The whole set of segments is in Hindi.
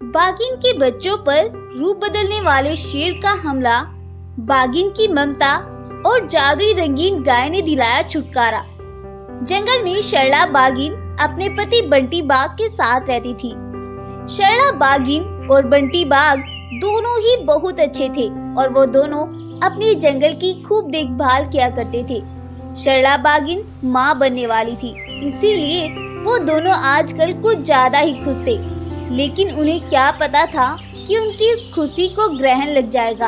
बाघिन के बच्चों पर रूप बदलने वाले शेर का हमला बाघिन की ममता और जादुई रंगीन गाय ने दिलाया छुटकारा। जंगल में सरला बाघिन अपने पति बंटी बाघ के साथ रहती थी। सरला बाघिन और बंटी बाघ दोनों ही बहुत अच्छे थे और वो दोनों अपने जंगल की खूब देखभाल किया करते थे। सरला बाघिन माँ बनने वाली थी, इसीलिए वो दोनों आजकल कुछ ज्यादा ही खुश थे। लेकिन उन्हें क्या पता था कि उनकी इस खुशी को ग्रहण लग जाएगा।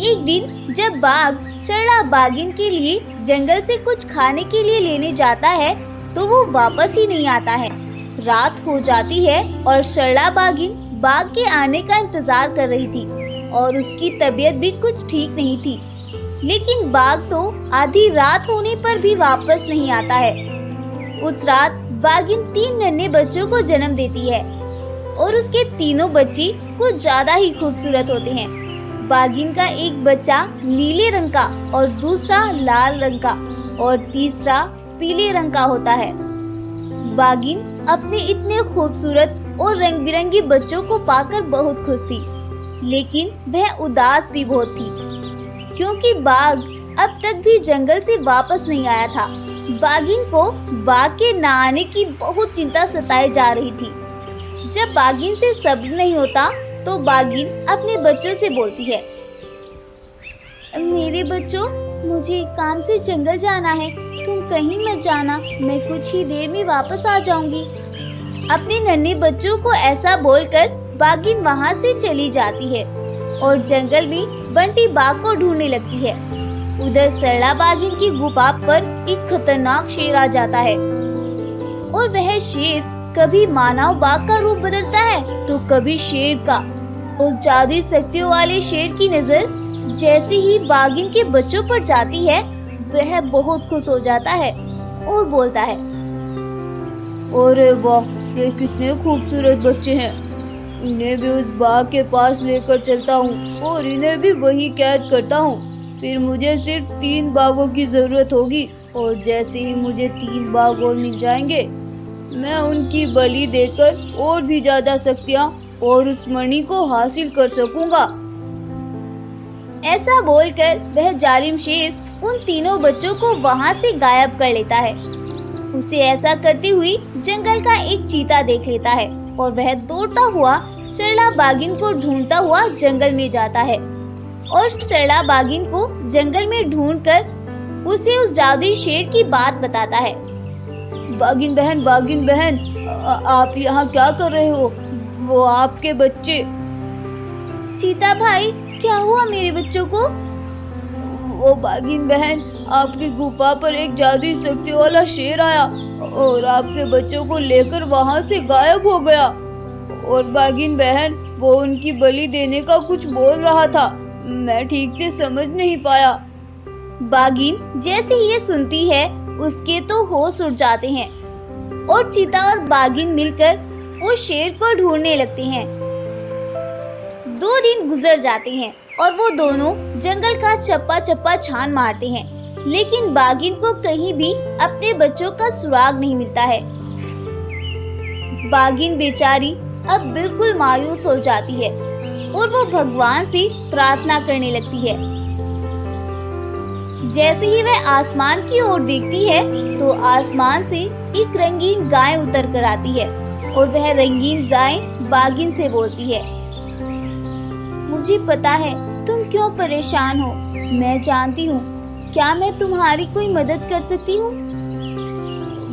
एक दिन जब बाघ सरला बाघिन के लिए जंगल से कुछ खाने के लिए लेने जाता है तो वो वापस ही नहीं आता है। रात हो जाती है और सरला बाघिन बाघ के आने का इंतजार कर रही थी और उसकी तबीयत भी कुछ ठीक नहीं थी। लेकिन बाघ तो आधी रात होने पर भी वापस नहीं आता है। उस रात बाघिन 3 नन्हे बच्चों को जन्म देती है और उसके तीनों बच्चे कुछ ज्यादा ही खूबसूरत होते हैं। बाघिन का एक बच्चा नीले रंग का और दूसरा लाल रंग का और तीसरा पीले रंग का होता है। बाघिन अपने इतने खूबसूरत और रंग बिरंगे बच्चों को पाकर बहुत खुश थी, लेकिन वह उदास भी बहुत थी क्योंकि बाघ अब तक भी जंगल से वापस नहीं आया था। बाघिन को बाघ के न आने की बहुत चिंता सताई जा रही थी। जब बाघिन से सब्र नहीं होता तो बाघिन अपने बच्चों से बोलती है, मेरे बच्चों, मुझे काम से जंगल जाना है, तुम कहीं मत जाना, मैं कुछ ही देर में वापस आ जाऊंगी। अपने नन्हे बच्चों को ऐसा बोलकर बाघिन वहाँ से चली जाती है और जंगल में बंटी बाघ को ढूंढने लगती है। उधर सरला बाघिन की गुफा पर एक खतरनाक शेर आ जाता है और वह शेर कभी मानव बाघ का रूप बदलता है तो कभी शेर का। उस जादुई शक्तियों वाले शेर की नजर जैसे ही बाघिन के बच्चों पर जाती है वह बहुत खुश हो जाता है और बोलता है, अरे वाह, ये कितने खूबसूरत बच्चे हैं, इन्हें भी उस बाघ के पास लेकर चलता हूँ और इन्हें भी वही कैद करता हूँ। फिर मुझे सिर्फ 3 बाघों की जरूरत होगी और जैसे ही मुझे 3 बाघ और मिल जाएंगे मैं उनकी बलि देकर और भी ज्यादा शक्तियाँ और उस मणि को हासिल कर सकूंगा। ऐसा बोलकर वह जालिम शेर उन तीनों बच्चों को वहाँ से गायब कर लेता है। उसे ऐसा करते हुए जंगल का एक चीता देख लेता है और वह दौड़ता हुआ सरला बाघिन को ढूंढता हुआ जंगल में जाता है और सरला बाघिन को जंगल में ढूंढकर उसे उस जादुई शेर की बात बताता है। बाघिन बहन, आप यहाँ क्या कर रहे हो? वो आपके बच्चे। चीता भाई, क्या हुआ मेरे बच्चों को? वो बाघिन बहन, आपकी गुफा पर एक जादुई शक्ति वाला शेर आया और आपके बच्चों को लेकर वहाँ से गायब हो गया। और बाघिन बहन, वो उनकी बलि देने का कुछ बोल रहा था, मैं ठीक से समझ नहीं पाया। बाघिन जैसे ही ये सुनती है उसके तो होश उड़ जाते हैं और चीता और बाघिन मिलकर उस शेर को ढूंढने लगते हैं। 2 दिन गुजर जाते हैं और वो दोनों जंगल का चप्पा चप्पा छान मारते हैं, लेकिन बाघिन को कहीं भी अपने बच्चों का सुराग नहीं मिलता है। बाघिन बेचारी अब बिल्कुल मायूस हो जाती है और वो भगवान से प्रार्थना करने लगती है। जैसे ही वह आसमान की ओर देखती है तो आसमान से एक रंगीन गाय उतर कर आती है और वह रंगीन गाय बाघिन से बोलती है, मुझे पता है तुम क्यों परेशान हो, मैं जानती हूँ, क्या मैं तुम्हारी कोई मदद कर सकती हूँ?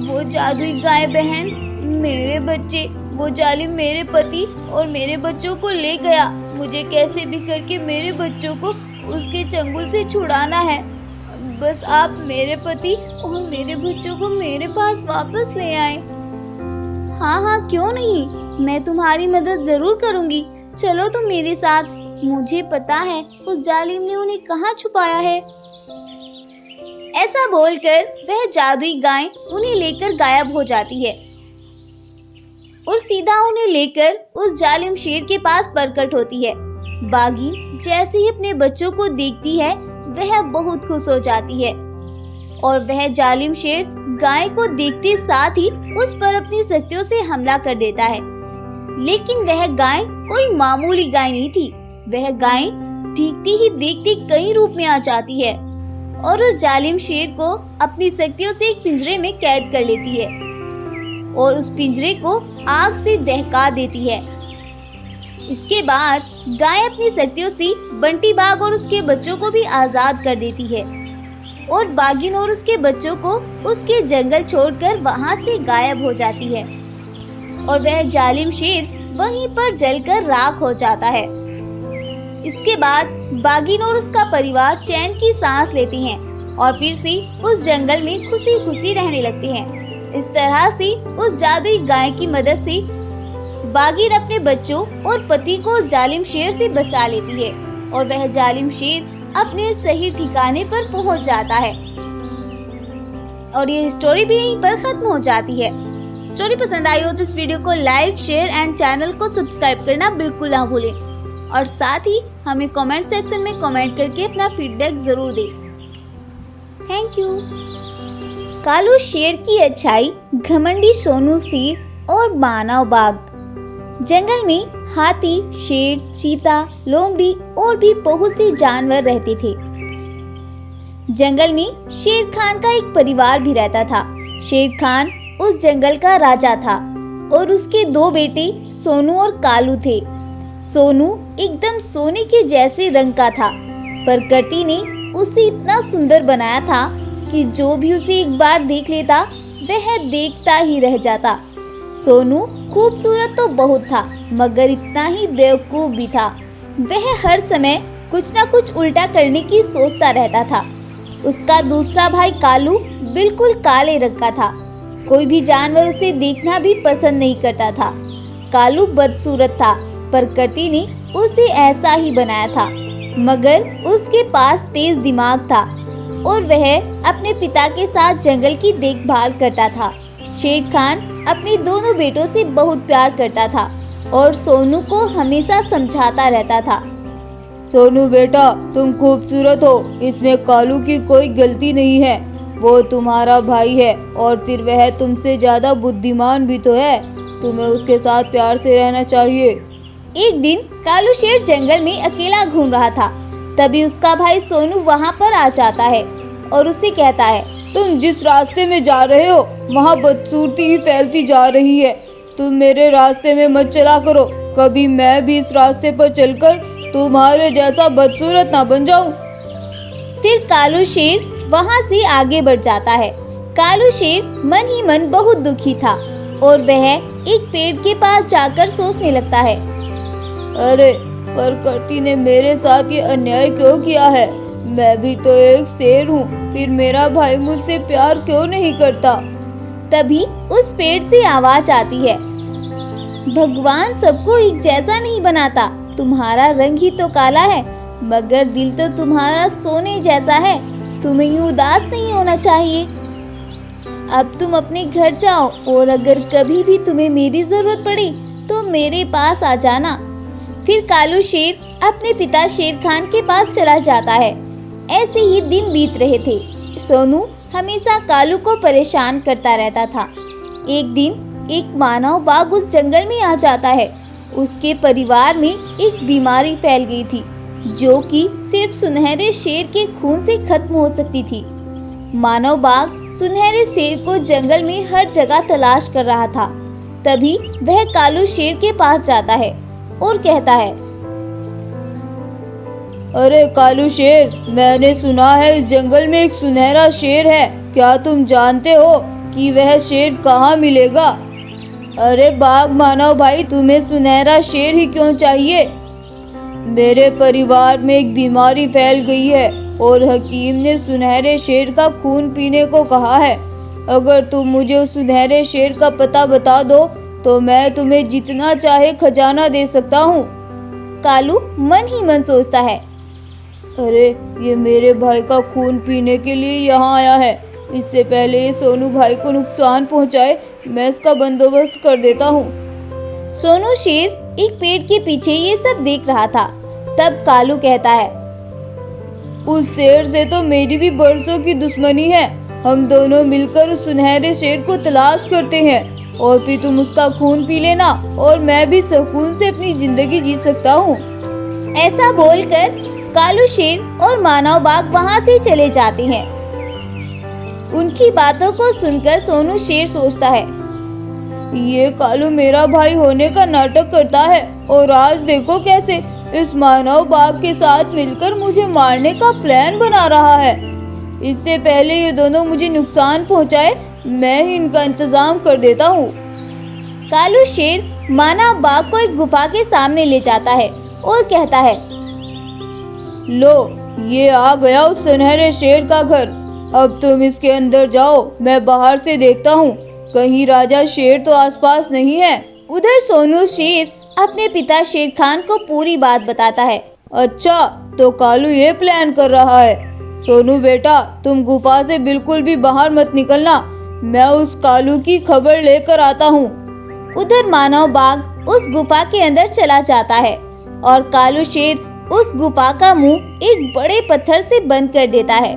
वो जादुई गाय बहन, मेरे बच्चे, वो जालिम मेरे पति और मेरे बच्चों को ले गया। मुझे कैसे भी करके मेरे बच्चों को उसके चंगुल से छुड़ाना है। बस आप मेरे पति और मेरे बच्चों को मेरे पास वापस ले आए। हाँ, क्यों नहीं, मैं तुम्हारी मदद जरूर करूँगी। चलो तुम मेरे साथ, मुझे पता है उस जालिम ने उन्हें कहाँ छुपाया है। ऐसा बोलकर वह जादुई गाय उन्हें लेकर गायब हो जाती है और सीधा उन्हें लेकर उस जालिम शेर के पास प्रकट होती है। बाघिन जैसे ही अपने बच्चों को देखती है वह बहुत खुश हो जाती है और वह जालिम शेर गाय को देखते साथ ही उस पर अपनी शक्तियों से हमला कर देता है। लेकिन वह गाय कोई मामूली गाय नहीं थी। वह गाय देखते ही देखते कई रूप में आ जाती है और उस जालिम शेर को अपनी शक्तियों से एक पिंजरे में कैद कर लेती है और उस पिंजरे को आग से दहका देती है। इसके बाद गाय अपनी शक्तियों से बंटी बाघ और उसके बच्चों को भी आजाद कर देती है और बाघिन और उसके बच्चों को उसके जंगल छोड़कर वहां से गायब हो जाती है और वह जालिम शेर वहीं पर जलकर राख हो जाता है। इसके बाद बाघिन और उसका परिवार चैन की सांस लेती हैं और फिर से उस जंगल में खुशी खुशी रहने लगते हैं। इस तरह से उस जादुई गाय की मदद से बाघिन अपने बच्चों और पति को जालिम शेर से बचा लेती है और वह जालिम शेर अपने सही ठिकाने पर पहुंच जाता है। और ये स्टोरी भी यहीं पर खत्म हो जाती है। स्टोरी पसंद आई हो तो इस वीडियो को लाइक, शेयर एंड चैनल को सब्सक्राइब करना बिल्कुल ना भूलें और साथ ही हमें कमेंट सेक्शन में कमेंट करके अपना फीडबैक जरूर दें। Thank you. कालू शेर की अच्छाई, घमंडी सोनू शेर और मानव बाघ। जंगल में हाथी, शेर, चीता, लोमड़ी और भी बहुत से जानवर रहते थे। जंगल में शेर खान का एक परिवार भी रहता था। शेर खान उस जंगल का राजा था और उसके दो बेटे सोनू और कालू थे। सोनू एकदम सोने के जैसे रंग का था। प्रकृति ने उसे इतना सुंदर बनाया था कि जो भी उसे एक बार देख लेता वह देखता ही रह जाता। सोनू खूबसूरत तो बहुत था मगर इतना ही बेवकूफ भी था। वह हर समय कुछ न कुछ उल्टा करने की सोचता रहता था। उसका दूसरा भाई कालू बिल्कुल काले रंग का था। कोई भी जानवर उसे देखना भी पसंद नहीं करता था। कालू बदसूरत था। प्रकृति ने उसे ऐसा ही बनाया था मगर उसके पास तेज दिमाग था और वह अपने पिता के साथ जंगल की देखभाल करता था। शेर खान अपने दोनों बेटों से बहुत प्यार करता था और सोनू को हमेशा समझाता रहता था। सोनू बेटा, तुम खूबसूरत हो, इसमें कालू की कोई गलती नहीं है। वो तुम्हारा भाई है और फिर वह तुमसे ज्यादा बुद्धिमान भी तो है। तुम्हें उसके साथ प्यार से रहना चाहिए। एक दिन कालू शेर जंगल में अकेला घूम रहा था। तभी उसका भाई सोनू वहाँ पर आ जाता है और उसे कहता है, तुम जिस रास्ते में जा रहे हो वहाँ बदसूरती ही फैलती जा रही है। तुम मेरे रास्ते में मत चला करो। कभी मैं भी इस रास्ते पर चलकर तुम्हारे जैसा बदसूरत ना बन जाऊं। फिर कालू शेर वहाँ से आगे बढ़ जाता है। कालू शेर मन ही मन बहुत दुखी था और वह एक पेड़ के पास जाकर सोचने लगता है, अरे प्रकृति ने मेरे साथ ये अन्याय क्यों किया है? मैं भी तो एक शेर हूँ, फिर मेरा भाई मुझसे प्यार क्यों नहीं करता? तभी उस पेड़ से आवाज आती है, भगवान सबको एक जैसा नहीं बनाता। तुम्हारा रंग ही तो काला है मगर दिल तो तुम्हारा सोने जैसा है। तुम्हें यूं उदास नहीं होना चाहिए। अब तुम अपने घर जाओ और अगर कभी भी तुम्हें मेरी जरूरत पड़े तो मेरे पास आ जाना। फिर कालू शेर अपने पिता शेर खान के पास चला जाता है। ऐसे ही दिन बीत रहे थे। सोनू हमेशा कालू को परेशान करता रहता था। एक दिन एक मानव बाघ उस जंगल में आ जाता है। उसके परिवार में एक बीमारी फैल गई थी जो कि सिर्फ सुनहरे शेर के खून से खत्म हो सकती थी। मानव बाघ सुनहरे शेर को जंगल में हर जगह तलाश कर रहा था। तभी वह कालू शेर के पास जाता है और कहता है, अरे कालू शेर, मैंने सुना है इस जंगल में एक सुनहरा शेर है। क्या तुम जानते हो कि वह शेर कहाँ मिलेगा? अरे बाघ मानव भाई, तुम्हें सुनहरा शेर ही क्यों चाहिए? मेरे परिवार में एक बीमारी फैल गई है और हकीम ने सुनहरे शेर का खून पीने को कहा है। अगर तुम मुझे उस सुनहरे शेर का पता बता दो तो मैं तुम्हें जितना चाहे खजाना दे सकता हूँ। कालू मन ही मन सोचता है, अरे ये मेरे भाई का खून पीने के लिए यहाँ आया है। इससे पहले ये सोनू भाई को नुकसान पहुँचाए मैं इसका बंदोबस्त कर देता हूँ। सोनू शेर एक पेड़ के पीछे ये सब देख रहा था। तब कालू कहता है, उस शेर से तो मेरी भी बरसों की दुश्मनी है। हम दोनों मिलकर उस सुनहरे शेर को तलाश करते हैं और फिर तुम उसका खून पी लेना और मैं भी सुकून से अपनी जिंदगी जी सकता हूँ। ऐसा बोलकर कालू शेर और मानव बाघ वहाँ से चले जाते हैं। उनकी बातों को सुनकर सोनू शेर सोचता है, ये कालू मेरा भाई होने का नाटक करता है और आज देखो कैसे इस मानव बाघ के साथ मिलकर मुझे मारने का प्लान बना रहा है। इससे पहले ये दोनों मुझे नुकसान पहुंचाए, मैं ही इनका इंतजाम कर देता हूँ। कालू शेर मानव बाघ को एक गुफा के सामने ले जाता है और कहता है, लो, ये आ गया उस सुनहरे शेर का घर। अब तुम इसके अंदर जाओ, मैं बाहर से देखता हूँ कहीं राजा शेर तो आसपास नहीं है। उधर सोनू शेर अपने पिता शेर खान को पूरी बात बताता है। अच्छा, तो कालू ये प्लान कर रहा है। सोनू बेटा, तुम गुफा से बिल्कुल भी बाहर मत निकलना, मैं उस कालू की खबर लेकर आता हूँ। उधर मानव बाघ उस गुफा के अंदर चला जाता है और कालू शेर उस गुफा का मुंह एक बड़े पत्थर से बंद कर देता है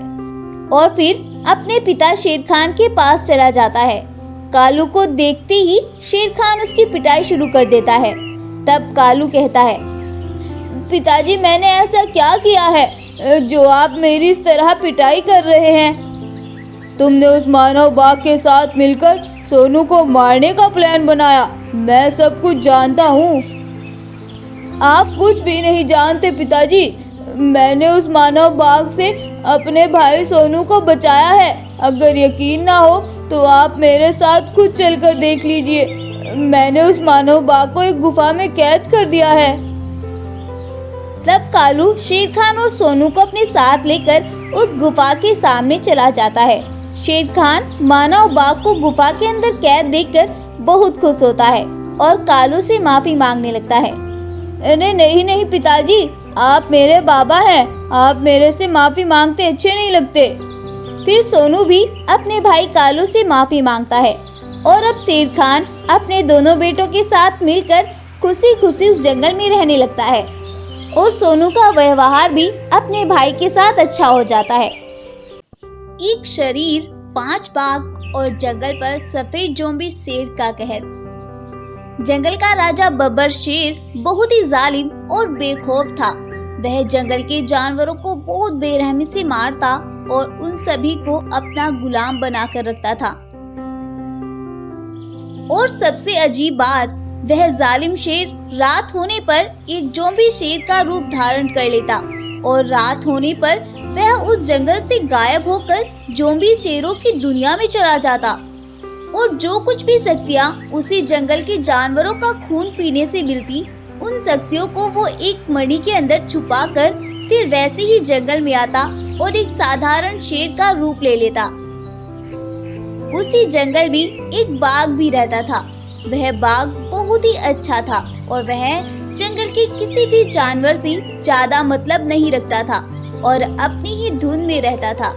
और फिर अपने पिता शेर खान के पास चला जाता है। कालू को देखते ही शेर खान उसकी पिटाई शुरू कर देता है। तब कालू कहता है, पिताजी, मैंने ऐसा क्या किया है जो आप मेरी इस तरह पिटाई कर रहे हैं? तुमने उस मानव बाघ के साथ मिलकर सोनू को मारने का प्लान बनाया। मैं सब कुछ जानता हूँ। आप कुछ भी नहीं जानते पिताजी। मैंने उस मानव बाघ से अपने भाई सोनू को बचाया है। अगर यकीन ना हो तो आप मेरे साथ खुद चलकर देख लीजिए। मैंने उस मानव बाघ को एक गुफा में कैद कर दिया है। तब कालू शेर खान और सोनू को अपने साथ लेकर उस गुफा के सामने चला जाता है। शेर खान मानव बाघ को गुफा के अंदर कैद देखकर बहुत खुश होता है और कालू से माफी मांगने लगता है। अरे नहीं नहीं पिताजी, आप मेरे बाबा हैं, आप मेरे से माफी मांगते अच्छे नहीं लगते। फिर सोनू भी अपने भाई कालू से माफी मांगता है और अब शेर खान अपने दोनों बेटों के साथ मिलकर खुशी खुशी उस जंगल में रहने लगता है और सोनू का व्यवहार भी अपने भाई के साथ अच्छा हो जाता है। एक शरीर, 5 बाघ और जंगल पर सफेद जोम्बी शेर का कहर। जंगल का राजा बब्बर शेर बहुत ही जालिम और बेखौफ था। वह जंगल के जानवरों को बहुत बेरहमी से मारता और उन सभी को अपना गुलाम बनाकर रखता था। और सबसे अजीब बात, वह जालिम शेर रात होने पर एक जोम्बी शेर का रूप धारण कर लेता और रात होने पर वह उस जंगल से गायब होकर जोम्बी शेरों की दुनिया में चला जाता और जो कुछ भी शक्तियाँ उसी जंगल के जानवरों का खून पीने से मिलती, उन शक्तियों को वो एक मणि के अंदर छुपाकर फिर वैसे ही जंगल में आता और एक साधारण शेर का रूप ले लेता। उसी जंगल में एक बाघ भी रहता था। वह बाघ बहुत ही अच्छा था और वह जंगल के किसी भी जानवर से ज्यादा मतलब नहीं रखता था और अपनी ही धुन में रहता था।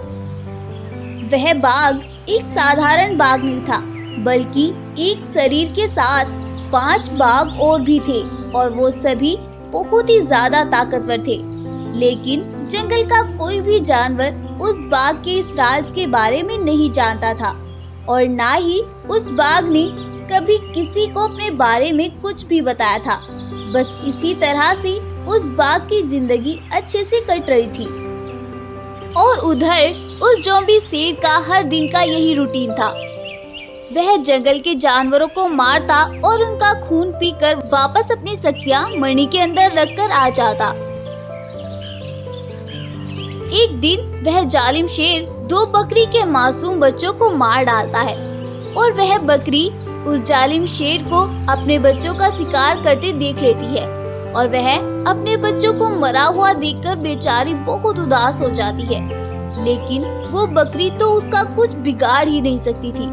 वह बाघ एक साधारण बाघ नहीं था, बल्कि एक शरीर के साथ 5 बाघ और भी थे और वो सभी बहुत ही ज्यादा ताकतवर थे। लेकिन जंगल का कोई भी जानवर उस बाघ के इस राज के बारे में नहीं जानता था और ना ही उस बाघ ने कभी किसी को अपने बारे में कुछ भी बताया था। बस इसी तरह से उस बाघ की जिंदगी अच्छे से कट रही थी। और उधर उस जोम्बी शेर का हर दिन का यही रूटीन था। वह जंगल के जानवरों को मारता और उनका खून पीकर वापस अपनी शक्तियां मणि के अंदर रखकर आ जाता। एक दिन वह जालिम शेर 2 बकरी के मासूम बच्चों को मार डालता है और वह बकरी उस जालिम शेर को अपने बच्चों का शिकार करते देख लेती है और वह अपने बच्चों को मरा हुआ देखकर बेचारी बहुत उदास हो जाती है। लेकिन वो बकरी तो उसका कुछ बिगाड़ ही नहीं सकती थी,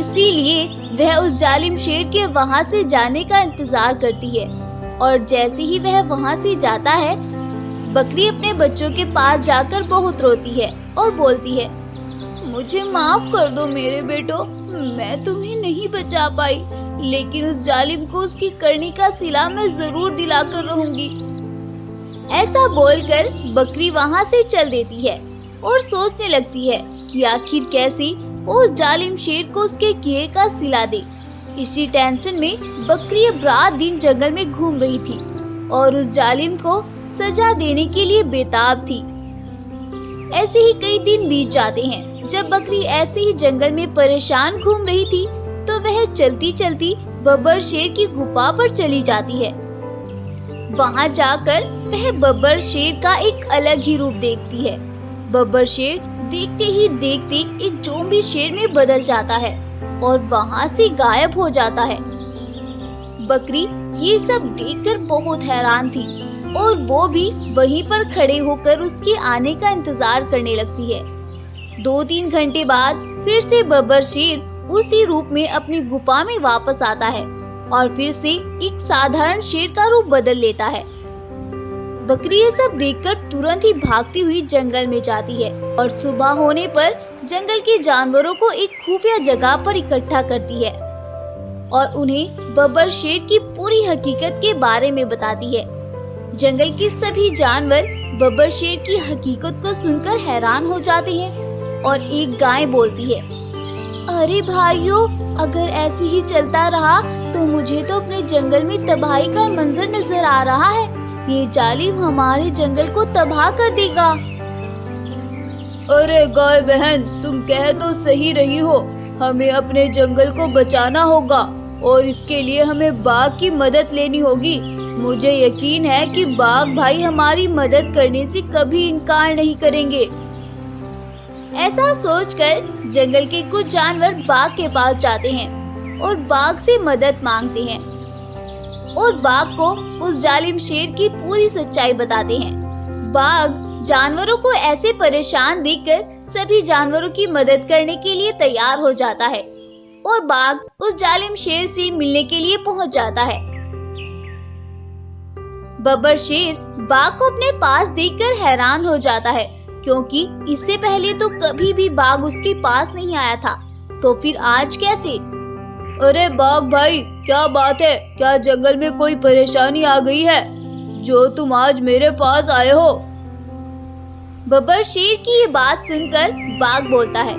इसीलिए वह उस जालिम शेर के वहाँ से जाने का इंतजार करती है। और जैसे ही वह वहाँ से जाता है, बकरी अपने बच्चों के पास जाकर बहुत रोती है और बोलती है, मुझे माफ कर दो मेरे बेटो, मैं तुम्हें नहीं बचा पाई, लेकिन उस जालिम को उसकी करनी का सिला मैं जरूर दिलाकर रहूंगी। ऐसा बोलकर बकरी वहाँ से चल देती है और सोचने लगती है कि आखिर कैसे वो उस जालिम शेर को उसके किए का सिला दे। इसी टेंशन में बकरी अब रात दिन जंगल में घूम रही थी और उस जालिम को सजा देने के लिए बेताब थी। ऐसे ही कई दिन बीत जाते हैं। जब बकरी ऐसे ही जंगल में परेशान घूम रही थी तो वह चलती चलती बब्बर शेर की गुफा पर चली जाती है। वहां जाकर वह बब्बर शेर का एक अलग ही रूप देखती है। बब्बर शेर देखते ही देखते एक ज़ॉम्बी शेर में बदल जाता है और वहां से गायब हो जाता है। बकरी ये सब देखकर बहुत हैरान थी और वो भी वहीं पर खड़े होकर उसके आने का इंतजार करने लगती है। 2-3 घंटे बाद फिर से बब्बर शेर उसी रूप में अपनी गुफा में वापस आता है और फिर से एक साधारण शेर का रूप बदल लेता है। बकरी ये सब देखकर तुरंत ही भागती हुई जंगल में जाती है और सुबह होने पर जंगल के जानवरों को एक खुफिया जगह पर इकट्ठा करती है और उन्हें बब्बर शेर की पूरी हकीकत के बारे में बताती है। जंगल के सभी जानवर बब्बर शेर की हकीकत को सुनकर हैरान हो जाते हैं और एक गाय बोलती है, अरे भाइयों, अगर ऐसे ही चलता रहा तो मुझे तो अपने जंगल में तबाही का मंजर नजर आ रहा है। ये जालिम हमारे जंगल को तबाह कर देगा। अरे गाय बहन, तुम कह तो सही रही हो, हमें अपने जंगल को बचाना होगा और इसके लिए हमें बाघ की मदद लेनी होगी। मुझे यकीन है कि बाघ भाई हमारी मदद करने से कभी इनकार नहीं करेंगे। ऐसा सोचकर जंगल के कुछ जानवर बाघ के पास जाते हैं और बाघ से मदद मांगते हैं और बाघ को उस जालिम शेर की पूरी सच्चाई बताते हैं। बाघ जानवरों को ऐसे परेशान देखकर सभी जानवरों की मदद करने के लिए तैयार हो जाता है और बाघ उस जालिम शेर से मिलने के लिए पहुंच जाता है। बब्बर शेर बाघ को अपने पास देखकर हैरान हो जाता है क्योंकि इससे पहले तो कभी भी बाघ उसके पास नहीं आया था, तो फिर आज कैसे? अरे बाघ भाई, क्या बात है? क्या जंगल में कोई परेशानी आ गई है जो तुम आज मेरे पास आए हो? बब्बर शेर की ये बात सुनकर बाघ बोलता है,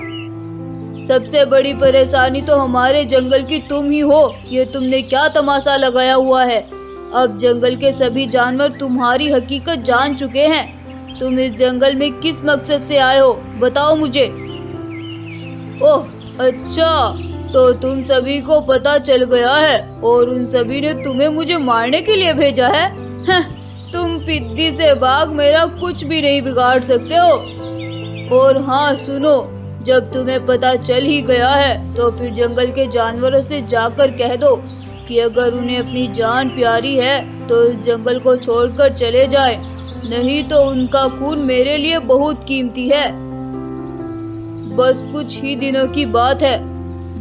सबसे बड़ी परेशानी तो हमारे जंगल की तुम ही हो। ये तुमने क्या तमाशा लगाया हुआ है? अब जंगल के सभी जानवर तुम्हारी हकीकत जान चुके हैं। तुम इस जंगल में किस मकसद से आए हो, बताओ मुझे। ओह अच्छा, तो तुम सभी को पता चल गया है और उन सभी ने तुम्हें मुझे मारने के लिए भेजा है। तुम पिद्दी से बाघ मेरा कुछ भी नहीं बिगाड़ सकते हो। और हाँ सुनो, जब तुम्हें पता चल ही गया है तो फिर जंगल के जानवरों से जाकर कह दो कि अगर उन्हें अपनी जान प्यारी है तो इस जंगल को छोड़कर चले जाए, नहीं तो उनका खून मेरे लिए बहुत कीमती है। बस कुछ ही दिनों की बात है,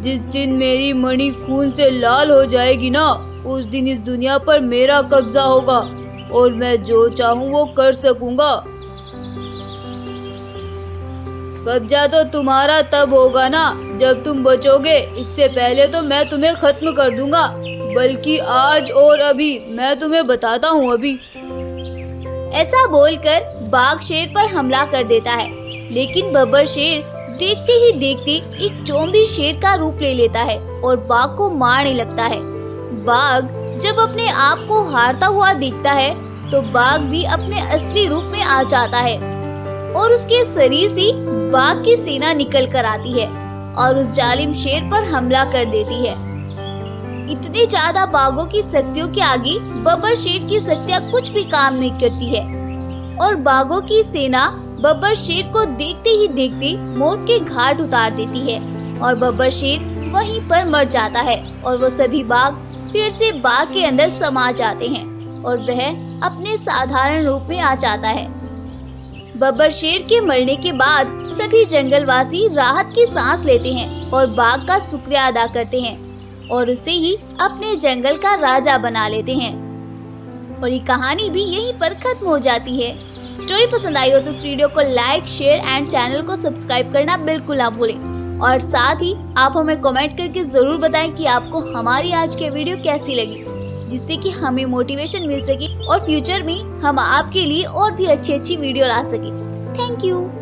जिस दिन मेरी मणि खून से लाल हो जाएगी ना, उस दिन इस दुनिया पर मेरा कब्जा होगा और मैं जो चाहूँ वो कर सकूंगा। कब्जा तो तुम्हारा तब होगा ना जब तुम बचोगे। इससे पहले तो मैं तुम्हें खत्म कर दूंगा, बल्कि आज और अभी मैं तुम्हें बताता हूँ अभी। ऐसा बोलकर बाघ शेर पर हमला कर देता है, लेकिन बब्बर शेर देखते ही देखते एक ज़ॉम्बी शेर का रूप ले लेता है और बाघ को मारने लगता है। बाघ जब अपने आप को हारता हुआ देखता है तो बाघ भी अपने असली रूप में आ जाता है और उसके शरीर से बाघ की सेना निकल कर आती है और उस जालिम शेर पर हमला कर देती है। इतने ज्यादा बाघों की शक्तियों के आगे बब्बर शेर की शक्तियाँ कुछ भी काम नहीं करती है और बाघों की सेना बब्बर शेर को देखते ही देखते मौत के घाट उतार देती है और बब्बर शेर वहीं पर मर जाता है और वो सभी बाघ फिर से बाघ के अंदर समा जाते हैं और वह अपने साधारण रूप में आ जाता है। बब्बर शेर के मरने के बाद सभी जंगलवासी राहत की सांस लेते हैं और बाघ का शुक्रिया अदा करते हैं और उसे ही अपने जंगल का राजा बना लेते हैं। और ये कहानी भी यहीं पर खत्म हो जाती है। स्टोरी पसंद आई हो तो इस वीडियो को लाइक, शेयर एंड चैनल को सब्सक्राइब करना बिल्कुल ना भूलें और साथ ही आप हमें कमेंट करके जरूर बताएं कि आपको हमारी आज की वीडियो कैसी लगी, जिससे कि हमें मोटिवेशन मिल सके और फ्यूचर में हम आपके लिए और भी अच्छी वीडियो ला सके। Thank you.